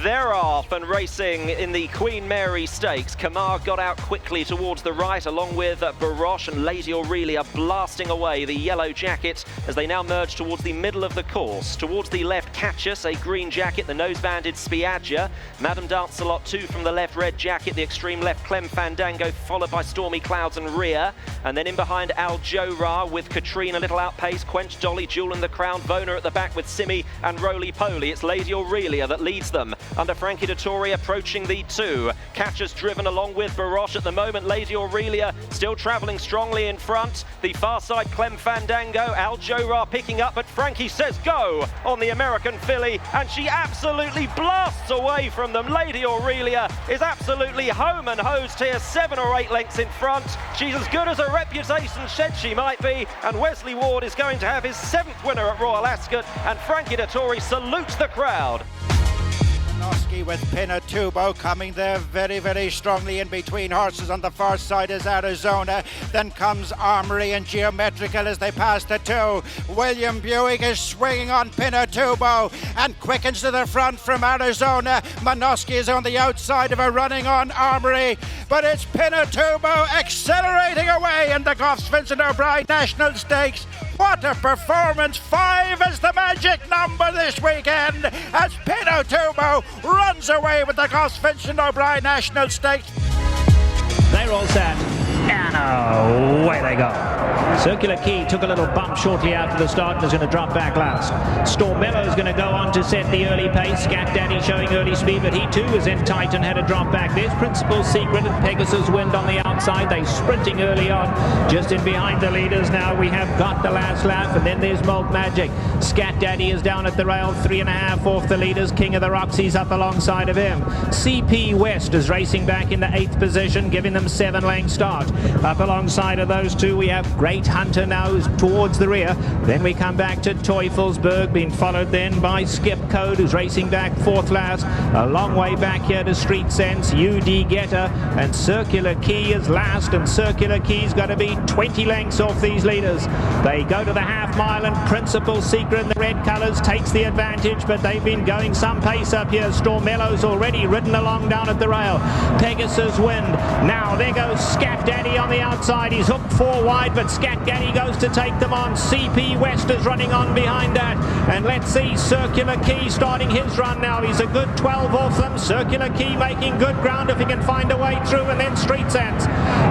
they're off and racing in the Queen Mary Stakes. Camargue got out quickly towards the right, along with Baroche and Lady Aurelia blasting away the yellow jacket as they now merge towards the middle of the course. Towards the left, Catchus, a green jacket, the nose-banded Spiaggia. Madame Dancelot, two from the left, red jacket, the extreme left, Clem Fandango, followed by Stormy Clouds and Rhea. And then in behind, Aljora with Katrine a little outpace, Quench, Dolly, Jewel and the Crown, Vona at the back with Simi and Roly-Poly. It's Lady Aurelia that leads them under Frankie Dettori approaching the two. Catchers driven along with Baroche at the moment. Lady Aurelia still travelling strongly in front. The far side, Clem Fandango, Aljora picking up, but Frankie says go on the American filly, and she absolutely blasts away from them. Lady Aurelia is absolutely home and hosed here, 7 or 8 lengths in front. She's as good as her reputation said she might be, and Wesley Ward is going to have his 7th winner at Royal Ascot, and Frankie Dettori salutes the crowd. With Pinatubo coming there very, very strongly in between horses. On the far side is Arizona. Then comes Armory and Geometrical as they pass the two. William Buick is swinging on Pinatubo and quickens to the front from Arizona. Manoski is on the outside of her, running on Armory. But it's Pinatubo accelerating away in the Goffs Vincent O'Brien National Stakes. What a performance! 5 is the magic number this weekend as Pinatubo runs away with the Goffs Vincent O'Brien National Stakes. They're all set, and away they go. Circular Key took a little bump shortly after the start and is going to drop back last. Stormello is going to go on to set the early pace. Scat Daddy showing early speed, but he too was in tight and had a drop back. There's Principal Secret and Pegasus Wind on the outside. They're sprinting early on, just in behind the leaders now. We have got the last lap, and then there's Malt Magic. Scat Daddy is down at the rail, 3.5 off the leaders. King of the Roxy's up alongside of him. CP West is racing back in the 8th position, giving them 7 length start. Up alongside of those two, we have Great Hunter now is towards the rear. Then we come back to Teufelsberg, being followed then by Skip Code, who's racing back 4th last. A long way back here to Street Sense, UD Getter, and Circular Key is last, and Circular Key's got to be 20 lengths off these leaders. They go to the half mile, and Principal Secret in the red colours takes the advantage, but they've been going some pace up here. Stormello's already ridden along down at the rail. Pegasus Wind. Now there goes Scat Daddy on the outside. He's hooked 4 wide, but Scat Daddy goes to take them on. CP West is running on behind that, and let's see Circular Key starting his run now. He's a good 12 off them. Circular Key making good ground if he can find a way through, and then Street Sense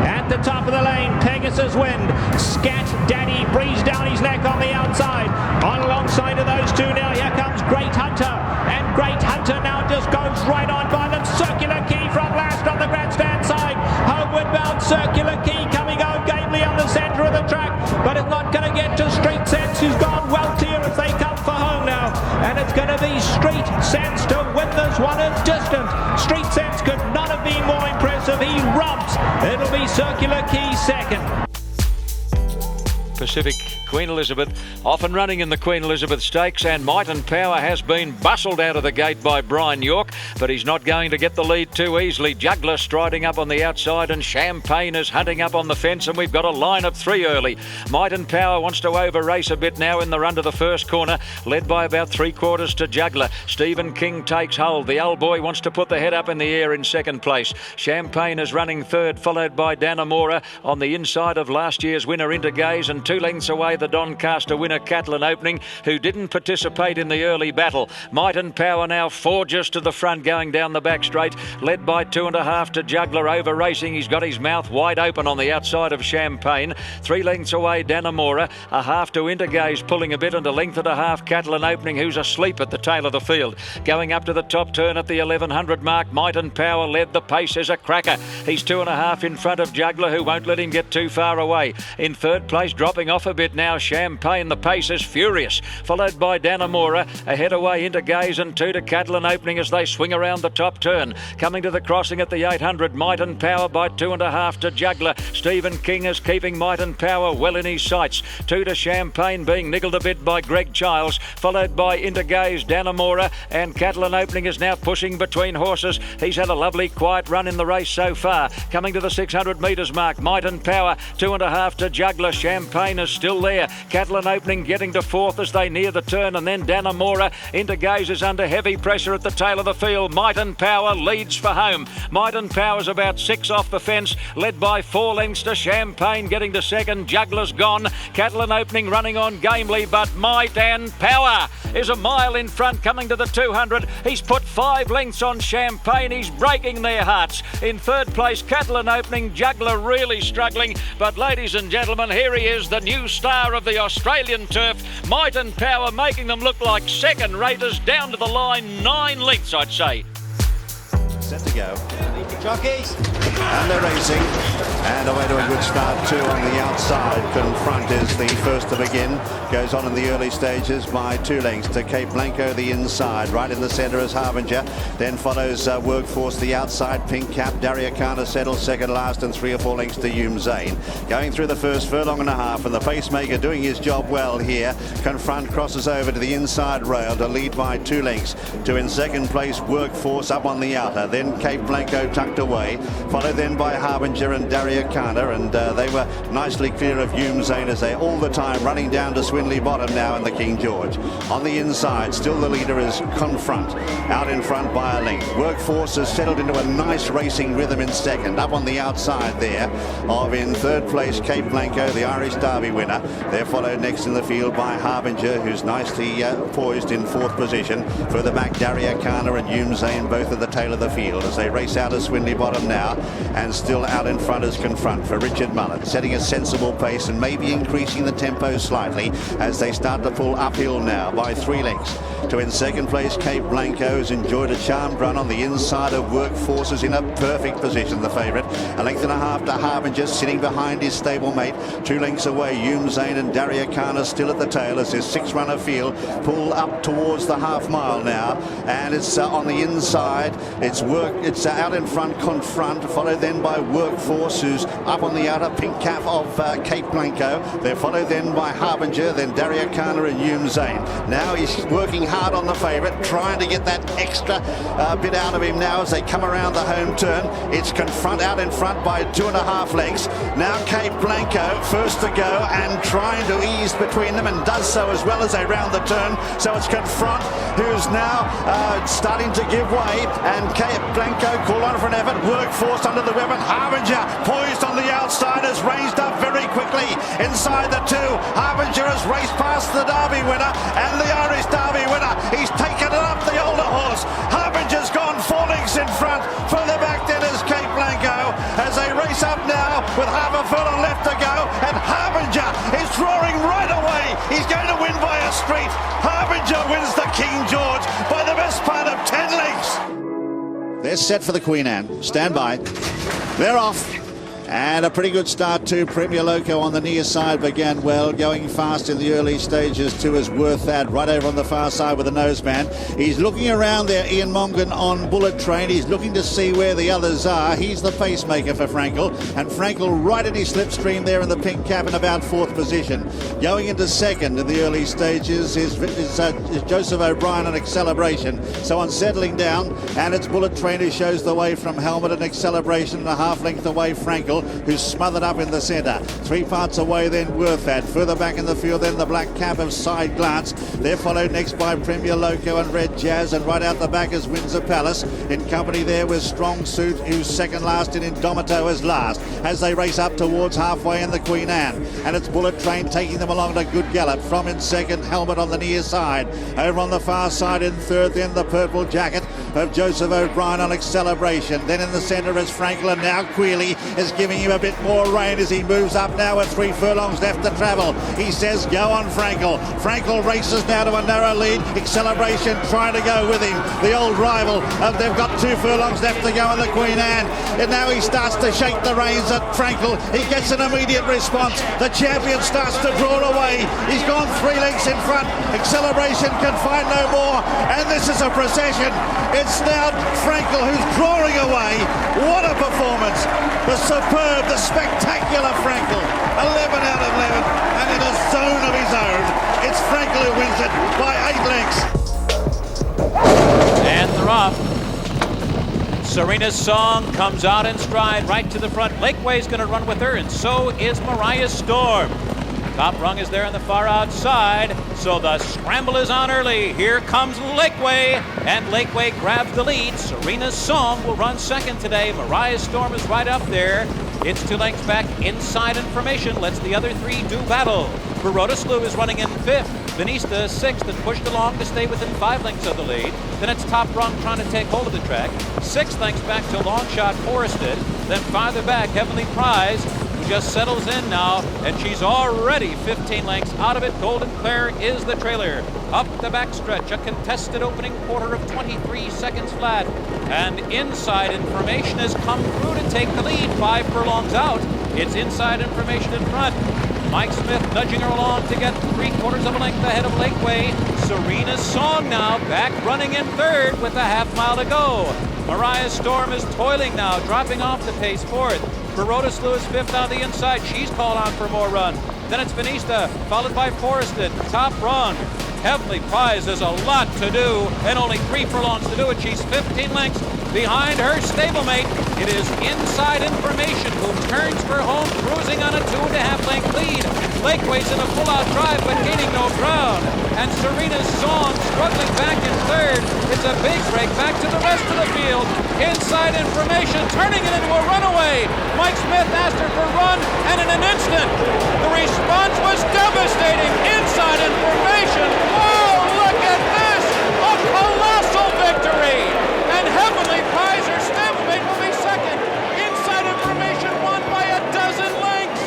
at the top of the lane. Pegasus Wind. Scat Daddy breathes down his neck on the outside. On alongside of those two now, here comes Great Hunter, and Great Hunter now just goes right on by them. Circular Key from last on the grandstand side. Homeward bound Circular Key coming out gamely on the centre of the track, but it's not going to get to Street Sense, who's gone well clear as they come for home now, and it's going to be Street Sense to win this one. It's distant. Street Sense could not have been more impressive. He romps. It'll be Circular Key second. Pacific Queen Elizabeth off and running in the Queen Elizabeth Stakes, and Might and Power has been bustled out of the gate by Brian York, but he's not going to get the lead too easily. Juggler striding up on the outside, and Champagne is hunting up on the fence, and we've got a line of 3 early. Might and Power wants to over race a bit now in the run to the first corner, led by about 3/4 to Juggler. Stephen King takes hold. The old boy wants to put the head up in the air in 2nd place. Champagne is running 3rd, followed by Danamora on the inside of last year's winner Into Gaze, and 2 lengths away the Doncaster winner Catlin Opening, who didn't participate in the early battle. Might and Power now forges to the front going down the back straight, led by 2.5 to Juggler over racing. He's got his mouth wide open on the outside of Champagne. 3 lengths away Danamora, a half to Intergaze pulling a bit, and a length and a half Catlin Opening, who's asleep at the tail of the field. Going up to the top turn at the 1100 mark, Might and Power led. The pace is a cracker. He's 2.5 in front of Juggler, who won't let him get too far away. In 3rd place, dropping off a bit now, Champagne. The pace is furious, followed by Danamora, ahead away into Gaze, and 2 to Catlin Opening as they swing around the top turn. Coming to the crossing at the 800, Might and Power by 2.5 to Juggler. Stephen King is keeping Might and Power well in his sights. 2 to Champagne, being niggled a bit by Greg Childs, followed by Into Gaze, Danamora, and Catlin Opening is now pushing between horses. He's had a lovely quiet run in the race so far. Coming to the 600 metres mark, Might and Power, 2.5 to Juggler. Champagne Rain is still there. Catalan Opening getting to fourth as they near the turn, and then Danamora into Gazers under heavy pressure at the tail of the field. Might and Power leads for home. Might and Power's about 6 off the fence, led by 4 lengths to Champagne getting to second. Juggler's gone. Catalan Opening running on gamely, but Might and Power is a mile in front coming to the 200. He's put 5 lengths on Champagne. He's breaking their hearts. In third place, Catalan Opening. Juggler really struggling, but ladies and gentlemen, here he is, the new star of the Australian turf. Might and Power making them look like second raters, down to the line 9 lengths, I'd say. Set to go. Jockeys. And they're racing. And away to a good start too on the outside. Confront is the first to begin. Goes on in the early stages by 2 lengths to Cape Blanco the inside. Right in the centre is Harbinger. Then follows Workforce the outside. Pink Cap. Dariakana settles second last and 3 or 4 lengths to Hume Zane. Going through the first furlong and a half, and the pacemaker doing his job well here. Confront crosses over to the inside rail to lead by 2 lengths. To in second place Workforce up on the outer. Then Cape Blanco tucked away, followed then by Harbinger and Dariakana, and they were nicely clear of Hume Zane as they all the time running down to Swinley Bottom now in the King George. On the inside, still the leader is Confront, out in front by a length. Workforce has settled into a nice racing rhythm in second, up on the outside there of in third place Cape Blanco, the Irish Derby winner. They're followed next in the field by Harbinger, who's nicely poised in fourth position. Further back Dariakana and Hume Zane, both at the tail of the field as they race out of Swinley Bottom now, and still out in front is Confront for Richard Mullet, setting a sensible pace and maybe increasing the tempo slightly as they start to pull uphill now by 3 lengths. To in second place Cape Blanco has enjoyed a charmed run on the inside of Workforces in a perfect position, the favourite. A length and a half to Harbinger, sitting behind his stablemate. 2 lengths away Hume Zane and Dariakana still at the tail as this 6-runner field pull up towards the half mile now, and it's on the inside. It's out in front Confront, followed then by Workforce, who's up on the outer. Pink Cap of Cape Blanco. They're followed then by Harbinger, then Dariakana and Hume Zane. Now he's working hard on the favourite, trying to get that extra bit out of him now as they come around the home turn. It's Confront out in front by 2.5 lengths. Now Cape Blanco first to go and trying to ease between them, and does so as well as they round the turn. So it's Confront who's now starting to give way, and Cape Blanco call on for an effort. Workforce under the weapon. Harbinger poised on the outside, has ranged up very quickly inside the 2. Harbinger has raced past the Derby winner and the Irish Derby winner. He's taken it up the older horse. Harbinger's gone 4 lengths in front. Further back then is Cape Blanco as they race up now with half a furlong left to go, and Harbinger is roaring right away. He's going to win by a street. Harbinger wins the King George by the best part of 10 lengths. They're set for the Queen Anne. Stand by. They're off. And a pretty good start too. Premier Loco on the near side began well, going fast in the early stages too, as Worth That right over on the far side with the noseman. He's looking around there, Ian Mongan on Bullet Train. He's looking to see where the others are. He's the pacemaker for Frankel, and Frankel right in his slipstream there in the Pink Cap in about 4th position. Going into second in the early stages is Joseph O'Brien on Acceleration. So on settling down, and it's Bullet Train who shows the way from Helmet, and Acceleration and a half length away Frankel, who's smothered up in the centre. 3 parts away then Worth That. Further back in the field then the Black Cap of Side Glance. They're followed next by Premier Loco and Red Jazz, and right out the back is Windsor Palace. In company there with Strong Suit, who's second last, and Indomito as last, as they race up towards halfway in the Queen Anne. And it's Bullet Train taking them along at a good gallop. From in second, Helmet on the near side. Over on the far side in third then the Purple Jacket of Joseph O'Brien on Acceleration. Then in the centre is Frankel, and now Quealy is giving him a bit more rein as he moves up now with 3 furlongs left to travel. He says go on Frankel. Frankel races now to a narrow lead. Acceleration trying to go with him, the old rival. They've got 2 furlongs left to go in the Queen Anne, and now he starts to shake the reins at Frankel. He gets an immediate response. The champion starts to draw away. He's gone 3 lengths in front. Acceleration can find no more, and this is a procession. It's now Frankel who's drawing away. What a performance. The superb, the spectacular Frankel. 11 out of 11, and in a zone of his own. It's Frankel who wins it by 8 lengths. And they're off. Serena's Song comes out in stride right to the front. Lakeway's going to run with her, and so is Mariah Storm. Top rung is there on the far outside, so the scramble is on early. Here comes Lakeway, and Lakeway grabs the lead. Serena's Song will run second today. Mariah's Storm is right up there. It's 2 lengths back. Inside Information lets the other 3 do battle. Baroda Slew is running in 5th. Venista 6th and pushed along to stay within 5 lengths of the lead. Then it's Top Rung trying to take hold of the track. 6 lengths back to Longshot Forested. Then farther back, Heavenly Prize, who just settles in now, and she's already 15 lengths out of it. Golden Claire is the trailer. Up the backstretch, a contested opening quarter of 23 seconds flat. And Inside Information has come through to take the lead. 5 furlongs out. It's Inside Information in front. Mike Smith nudging her along to get 3/4 of a length ahead of Lakeway. Serena's Song now back running in 3rd with a half mile to go. Mariah's Storm is toiling now, dropping off the pace 4th. Baroda Slew is 5th on the inside. She's called on for more run. Then it's Venista, followed by Forested. Top Rung. Heavenly Prize has a lot to do, and only 3 furlongs to do it. She's 15 lengths behind her stablemate. It is Inside Information who turns for home, cruising on a 2.5 length lead. Lakeway's in a full-out drive, but gaining no ground. And Serena's Song struggling back in 3rd. It's a big break back to the rest of the field. Inside Information turning it into a runaway. Mike Smith asked her for run, and in an instant, the response was devastating. Inside Information. Oh, look at this! A colossal victory! And Heavenly Prize, her stablemate, will be second. Inside Information won by a dozen lengths.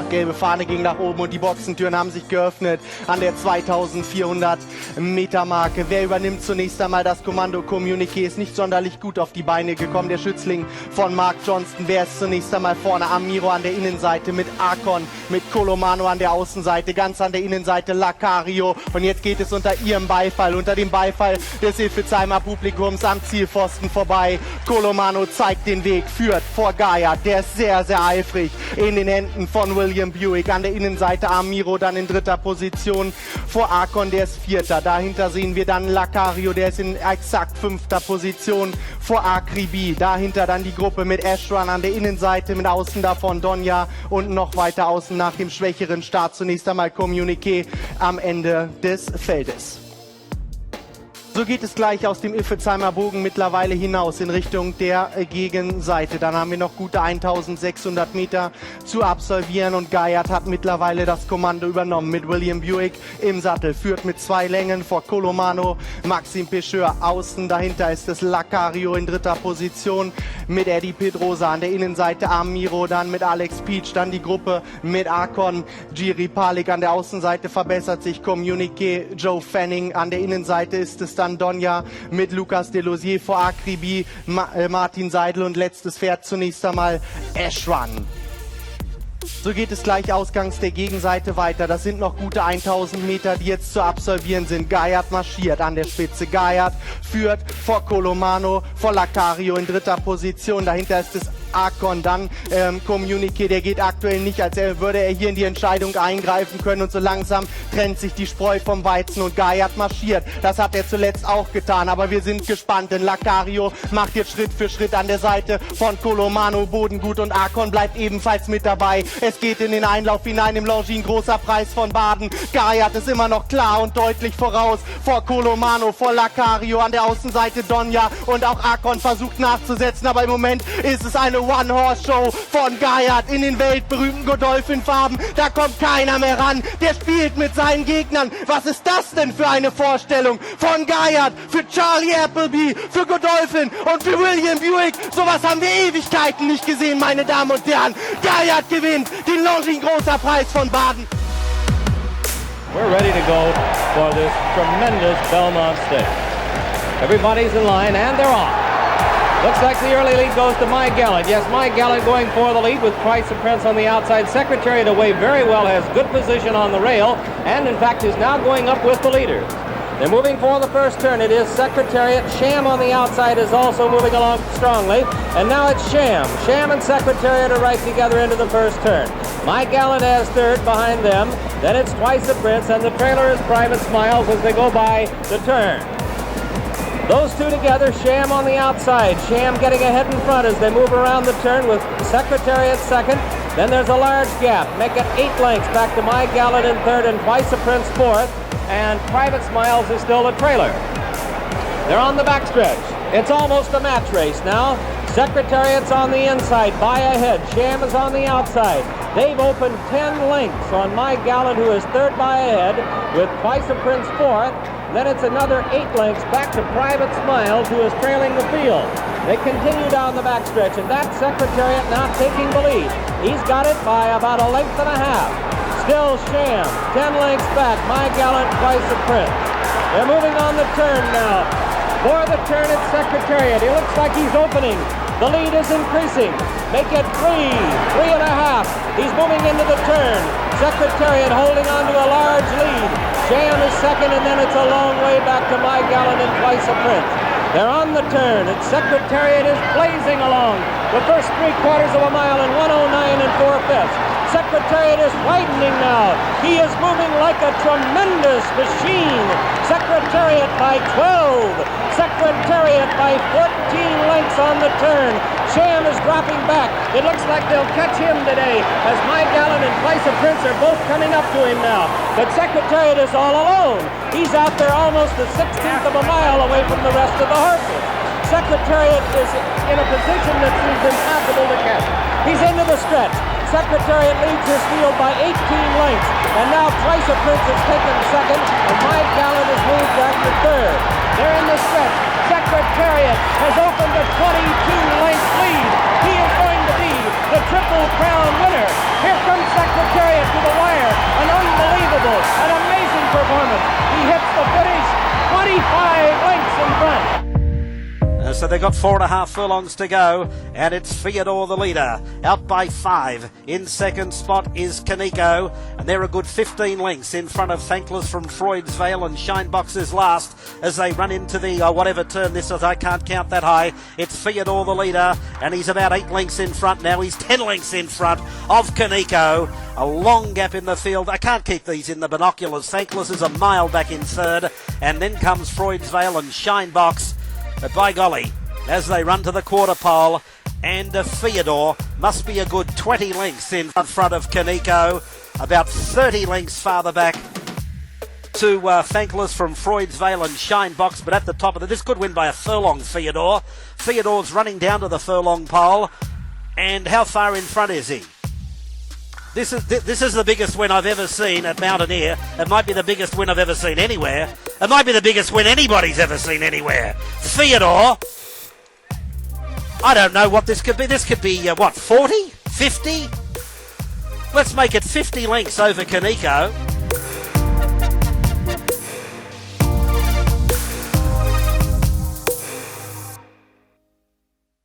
Gelbe Fahne ging nach oben und die Boxentüren haben sich geöffnet an der 2400 Meter Marke. Wer übernimmt zunächst einmal das Kommando? Communiqué ist nicht sonderlich gut auf die Beine gekommen. Der Schützling von Mark Johnston. Wer ist zunächst einmal vorne? Amiro an der Innenseite mit Akon, mit Colomano an der Außenseite, ganz an der Innenseite Lacario. Und jetzt geht es unter ihrem Beifall, unter dem Beifall des Ilfezheimer Publikums am Zielpfosten vorbei. Colomano zeigt den Weg, führt vor Ghaiyyath. Der ist sehr, sehr eifrig in den Händen von William Buick. An der Innenseite Amiro dann in 3. Position vor Akon, der ist 4. Dahinter sehen wir dann Lacario, der ist in exakt 5. Position vor Akribi. Dahinter dann die Gruppe mit Ashran an der Innenseite, mit außen davon Donja und noch weiter außen nach dem schwächeren Start zunächst einmal Communiqué am Ende des Feldes. So geht es gleich aus dem Ilfezheimer Bogen mittlerweile hinaus in Richtung der Gegenseite. Dann haben wir noch gute 1600 Meter zu absolvieren und Ghaiyyath hat mittlerweile das Kommando übernommen mit William Buick im Sattel. Führt mit 2 Längen vor Colomano, Maxim Pecheur außen. Dahinter ist es Lacario in 3. Position mit Eddie Pedrosa. An der Innenseite Amiro, dann mit Alex Peach, dann die Gruppe mit Akon. Giri Palik an der Außenseite verbessert sich. Communiqué, Joe Fanning. An der Innenseite ist es dann Donja mit Lucas Delosier vor Akribi, Martin Seidel und letztes Pferd zunächst einmal Ashran. So geht es gleich ausgangs der Gegenseite weiter. Das sind noch gute 1000 Meter, die jetzt zu absolvieren sind. Ghaiyyath marschiert an der Spitze. Ghaiyyath führt vor Colomano, vor Lacario in 3. Position. Dahinter ist es Akon, dann Communiqué, der geht aktuell nicht, als würde er hier in die Entscheidung eingreifen können und so langsam trennt sich die Spreu vom Weizen und Ghaiyyath marschiert. Das hat er zuletzt auch getan, aber wir sind gespannt, denn Lacario macht jetzt Schritt für Schritt an der Seite von Colomano Bodengut und Akon bleibt ebenfalls mit dabei. Es geht in den Einlauf hinein im Longines, großer Preis von Baden. Ghaiyyath ist immer noch klar und deutlich voraus vor Colomano, vor Lacario an der Außenseite Donja und auch Akon versucht nachzusetzen, aber im Moment ist es eine One-Horse-Show von Ghaiyyath in den weltberühmten Godolphin-Farben. Da kommt keiner mehr ran. Der spielt mit seinen Gegnern. Was ist das denn für eine Vorstellung von Ghaiyyath, für Charlie Appleby, für Godolphin und für William Buick? Sowas haben wir Ewigkeiten nicht gesehen, meine Damen und Herren. Ghaiyyath gewinnt den Longines großer Preis von Baden. We're ready to go for this tremendous Belmont Stakes. Everybody's in line and they're off. Looks like the early lead goes to My Gallant. Yes, My Gallant going for the lead with Price and Prince on the outside. Secretariat away very well, has good position on the rail, and in fact is now going up with the leaders. They're moving for the first turn. It is Secretariat. Sham on the outside is also moving along strongly. And now it's Sham. Sham and Secretariat are right together into the first turn. My Gallant has 3rd behind them. Then it's Twice the Prince, and the trailer is Private Smiles as they go by the turn. Those two together, Sham on the outside. Sham getting ahead in front as they move around the turn with Secretariat 2nd. Then there's a large gap. Make it 8 lengths back to My Gallant in third and Twice a Prince fourth. And Private Smiles is still a trailer. They're on the backstretch. It's almost a match race now. Secretariat's on the inside, by ahead. Sham is on the outside. They've opened 10 lengths on My Gallant, who is third by ahead, with Twice a Prince fourth. Then it's another 8 lengths back to Private Smiles, who is trailing the field. They continue down the backstretch, and that Secretariat now taking the lead. He's got it by about a length and a half. Still Sham, 10 lengths back. My Gallant, Twice a Prince. They're moving on the turn now. For the turn at Secretariat, he looks like he's opening. The lead is increasing. Make it 3.5. He's moving into the turn. Secretariat holding on to a large lead. Sham is second, and then it's a long way back to My Gallant and Twice a Prince. They're on the turn, and Secretariat is blazing along. The first 3/4 of a mile in 1:09 4/5. Secretariat is widening now. He is moving like a tremendous machine. Secretariat by 12. Secretariat by 14 lengths on the turn. Sham is dropping back. It looks like they'll catch him today, as My Gallant and Twice a Prince are both coming up to him now. But Secretariat is all alone. He's out there almost a 1/16 of a mile away from the rest of the horses. Secretariat is in a position that seems impossible to catch. He's into the stretch. Secretariat leads his field by 18 lengths, and now Twice a Prince has taken second, and My Gallant has moved back to third. They're in the stretch. Secretariat has opened a 22-length lead. He is going to be the Triple Crown winner. Here comes Secretariat to the wire. An unbelievable, an amazing performance. He hits the finish 25 lengths in front. So they've got 4.5 furlongs to go, and it's Feodor the leader, out by 5. In second spot is Kaneko, and they're a good 15 lengths in front of Thankless from Freud's Vale, and Shinebox is last as they run into the whatever turn this is. I can't count that high. It's Feodor the leader, and he's about 8 lengths in front now. He's 10 lengths in front of Kaneko. A long gap in the field. I can't keep these in the binoculars. Thankless is a mile back in third, and then comes Freud's Vale and Shinebox. But by golly, as they run to the quarter pole, and Feodor must be a good 20 lengths in front of Kaneko, about 30 lengths farther back to Thankless from Freud's Vale and Shinebox, but at the top of it, this could win by a furlong, Feodor. Feodor's running down to the furlong pole, and how far in front is he? This is the biggest win I've ever seen at Mountaineer. It might be the biggest win I've ever seen anywhere. It might be the biggest win anybody's ever seen anywhere. Feodor, I don't know what this could be. This could be, 40? 50? Let's make it 50 lengths over Kaneko.